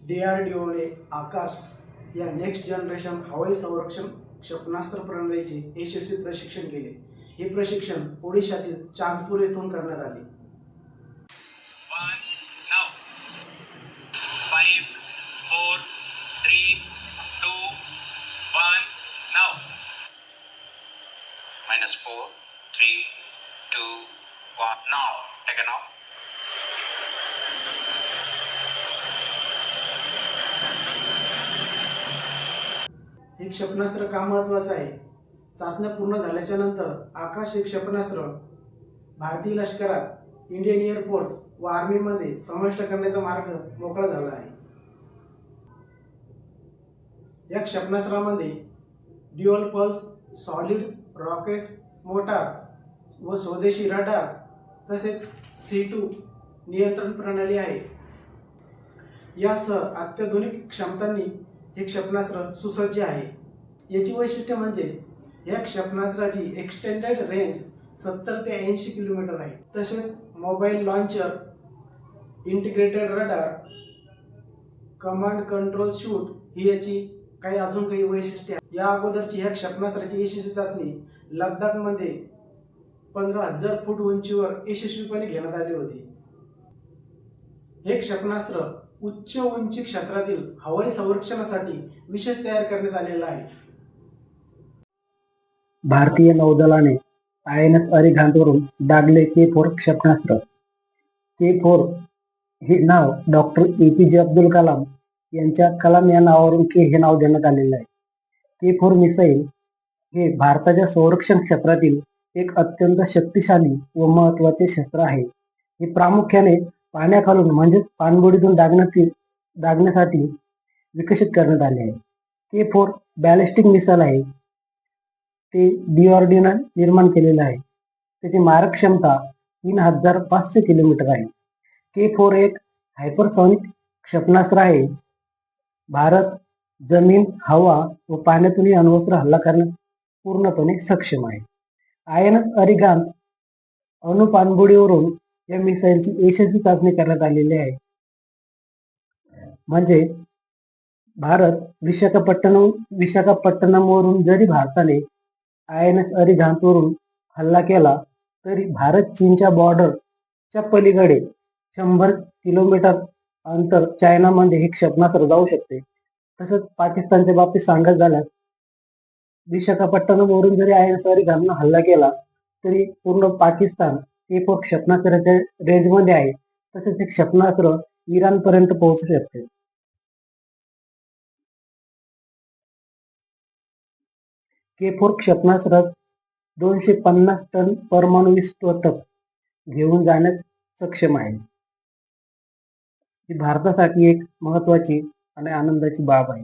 DRDOने आकाश या next generation हवाई संरक्षण क्षेपणास्त्र प्रणालीचे यशस्वी प्रशिक्षण केले. हे प्रशिक्षण ओडिशातील चांदपूर येथून करण्यात आले. 5, 4, 3, 2, 1, now. -4, 3, 2, 1, now. Take a now. हे क्षेपणास्त्र का महत्त्वाचं आहे? चाचण्या पूर्ण झाल्याच्या नंतर आकाश हे क्षेपणास्त्र भारतीय लष्करात, इंडियन एअरफोर्स व आर्मीमध्ये समाविष्ट करण्याचा मार्ग मोकळा झाला आहे. या क्षेपणास्त्रामध्ये dual pulse solid rocket motor व स्वदेशी रडार तसेच C2 नियंत्रण प्रणाली आहे. यासह अत्याधुनिक क्षमतांनी हे क्षेपणास्त्र सुसज्ज आहे. याची वैशिष्ट्य म्हणजे या क्षेपणास्त्राची एक्सटेंडेड रेंज 70 ते 80 किलोमीटर आहे. तसेच mobile launcher, integrated radar, command control shoot ही याची अजून काही वैशिष्ट्ये आहेत. या अगोदरची ह्या क्षेपणास्त्राची यशस्वी चाचणी लडाखमध्ये 15,000 फूट उंचीवर यशस्वीपणे घेण्यात आली होती. हे क्षेपणास्त्र उच्च उंची क्षेत्रातील हवाई संरक्षणासाठी विशेष तयार करण्यात आलेलं आहे. भारतीय नौदलाने INS अरिहंतवरून डागले K4 क्षेपणास्त्र. K4 हे नाव डॉक्टर APJ अब्दुल कलाम यांच्या कलाम या नावावरून हे नाव देण्यात आलेलं आहे. K4 मिसाईल हे भारताच्या संरक्षण क्षेत्रातील एक अत्यंत शक्तिशाली व महत्त्वाचे शस्त्र आहे. हे प्रामुख्याने पाण्याखालून म्हणजेच पाणबुडीतून डागण्यासाठी विकसित करण्यात आले आहे. K4 बॅलिस्टिक मिसाईल आहे. ते DRDOने निर्माण केलेलं आहे. त्याची मारक क्षमता 3500 किलोमीटर आहे. K4 एक हायपरसॉनिक क्षेपणास्त्र आहे. भारत जमीन, हवा व पाण्यातूनही अण्वस्त्र हल्ला करण्यास पूर्णपणे सक्षम आहे. INS अरिहंत अणुपाणबुडीवरून या मिसाईलची यशस्वी चाचणी करण्यात आलेली आहे. म्हणजे भारत विशाखापट्टणमवरून जरी भारताने INS अरिहंतवरून हल्ला केला तरी भारत चीनच्या बॉर्डरच्या पलीकडे 100 किलोमीटर अंतर चायनामध्ये हे क्षेपणास्त्र जाऊ शकते. तसंच पाकिस्तानच्या बाबतीत सांगायचं झाल्यास विशाखापट्टणमवरून जरी INS अरिहंतनं हल्ला केला तरी पूर्ण पाकिस्तान K4 क्षेपणास्त्राच्या रेंजमध्ये आहे. तसेच हे क्षेपणास्त्र इराणपर्यंत पोहोचू शकते. K4 क्षेपणास्त्रात 250 टन परमाणु विस्फोटक घेऊन जाण्यास सक्षम आहे. ही भारतासाठी एक महत्त्वाची आणि आनंदाची बाब आहे.